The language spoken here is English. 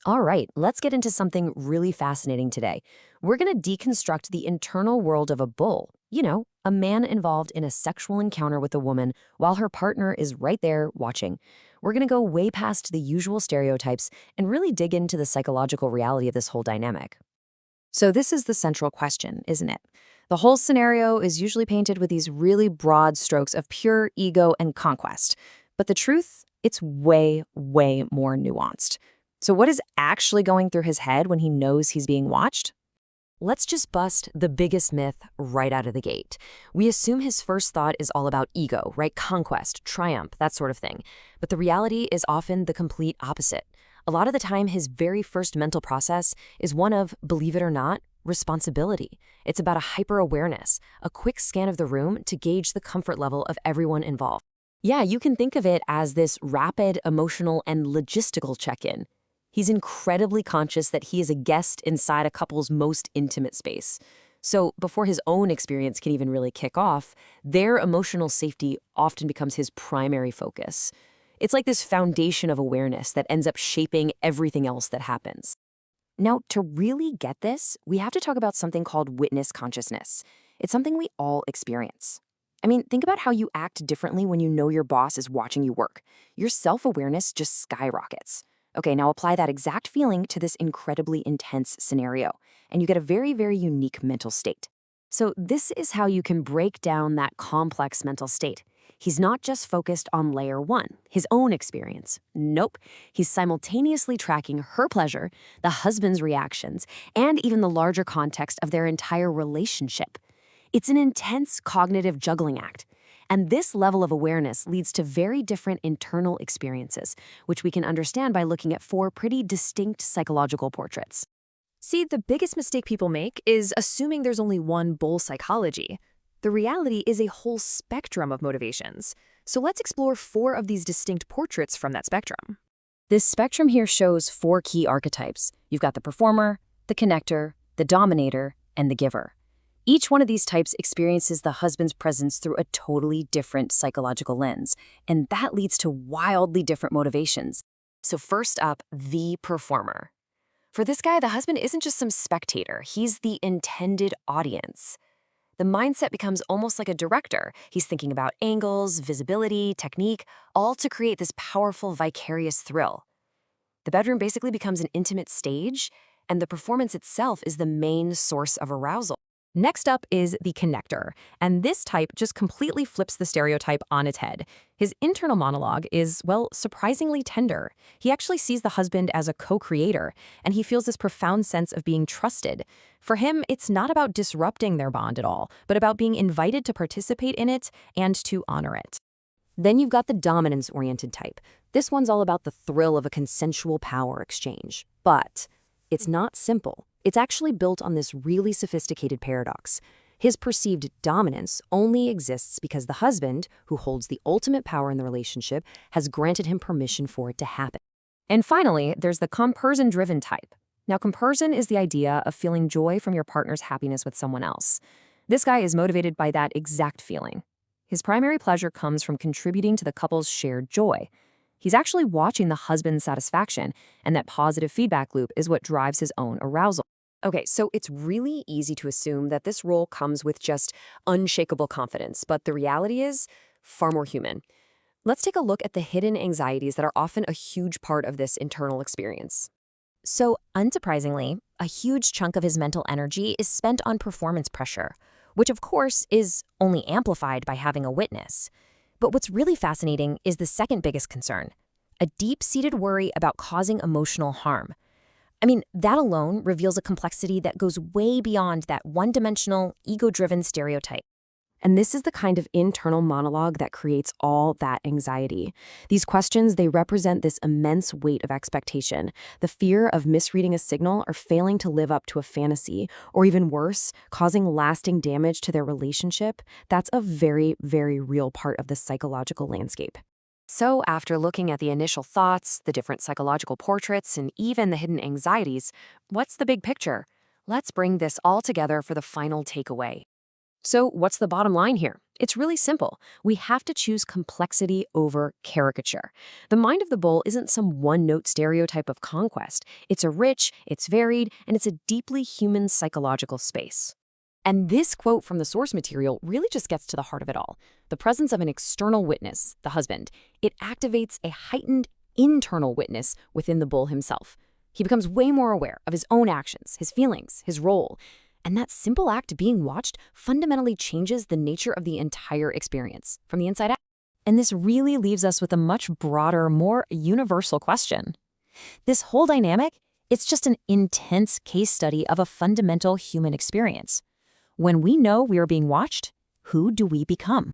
All right, let's get into something really fascinating today. We're going to deconstruct the internal world of a bull. A man involved in a sexual encounter with a woman while her partner is right there watching. We're going to go way past the usual stereotypes and really dig into the psychological reality of this whole dynamic. So, this is the central question, isn't it? The whole scenario is usually painted with these really broad strokes of pure ego and conquest. But the truth, it's way, way more nuanced. So, what is actually going through his head when he knows he's being watched? Let's just bust the biggest myth right out of the gate. We assume his first thought is all about ego, right? Conquest, triumph, that sort of thing. But the reality is often the complete opposite. A lot of the time, his very first mental process is one of, believe it or not, responsibility. It's about a hyper-awareness, a quick scan of the room to gauge the comfort level of everyone involved. Yeah, you can think of it as this rapid, emotional, and logistical check-in. He's incredibly conscious that he is a guest inside a couple's most intimate space. So before his own experience can even really kick off, their emotional safety often becomes his primary focus. It's like this foundation of awareness that ends up shaping everything else that happens. Now, to really get this, we have to talk about something called witness consciousness. It's something we all experience. I mean, think about how you act differently when you know your boss is watching you work. Your self-awareness just skyrockets. Okay, now apply that exact feeling to this incredibly intense scenario, and you get a very, very unique mental state. So this is how you can break down that complex mental state. He's not just focused on layer one, his own experience. Nope, he's simultaneously tracking her pleasure, the husband's reactions, and even the larger context of their entire relationship. It's an intense cognitive juggling act. And this level of awareness leads to very different internal experiences, which we can understand by looking at four pretty distinct psychological portraits. See, the biggest mistake people make is assuming there's only one bull psychology. The reality is a whole spectrum of motivations. So let's explore four of these distinct portraits from that spectrum. This spectrum here shows four key archetypes. You've got the performer, the connector, the dominator, and the giver. Each one of these types experiences the husband's presence through a totally different psychological lens, and that leads to wildly different motivations. So first up, the performer. For this guy, the husband isn't just some spectator, he's the intended audience. The mindset becomes almost like a director. He's thinking about angles, visibility, technique, all to create this powerful, vicarious thrill. The bedroom basically becomes an intimate stage, and the performance itself is the main source of arousal. Next up is the connector, and this type just completely flips the stereotype on its head. His internal monologue is, well, surprisingly tender. He actually sees the husband as a co-creator, and he feels this profound sense of being trusted. For him, it's not about disrupting their bond at all, but about being invited to participate in it and to honor it. Then you've got the dominance-oriented type. This one's all about the thrill of a consensual power exchange. But it's not simple. It's actually built on this really sophisticated paradox. His perceived dominance only exists because the husband, who holds the ultimate power in the relationship, has granted him permission for it to happen. And finally, there's the compersion-driven type. Now, compersion is the idea of feeling joy from your partner's happiness with someone else. This guy is motivated by that exact feeling. His primary pleasure comes from contributing to the couple's shared joy. He's actually watching the husband's satisfaction, and that positive feedback loop is what drives his own arousal. Okay, so it's really easy to assume that this role comes with just unshakable confidence, but the reality is far more human. Let's take a look at the hidden anxieties that are often a huge part of this internal experience. So, unsurprisingly, a huge chunk of his mental energy is spent on performance pressure, which of course is only amplified by having a witness. But what's really fascinating is the second biggest concern, a deep-seated worry about causing emotional harm. I mean, that alone reveals a complexity that goes way beyond that one-dimensional, ego-driven stereotype. And this is the kind of internal monologue that creates all that anxiety. These questions, they represent this immense weight of expectation, the fear of misreading a signal or failing to live up to a fantasy, or even worse, causing lasting damage to their relationship. That's a very, very real part of the psychological landscape. So after looking at the initial thoughts, the different psychological portraits, and even the hidden anxieties, what's the big picture? Let's bring this all together for the final takeaway. So what's the bottom line here? It's really simple. We have to choose complexity over caricature. The mind of the bull isn't some one-note stereotype of conquest. It's a rich, it's varied, and it's a deeply human psychological space. And this quote from the source material really just gets to the heart of it all. The presence of an external witness, the husband, it activates a heightened internal witness within the bull himself. He becomes way more aware of his own actions, his feelings, his role. And that simple act being watched fundamentally changes the nature of the entire experience from the inside out. And this really leaves us with a much broader, more universal question. This whole dynamic, it's just an intense case study of a fundamental human experience. When we know we are being watched, who do we become?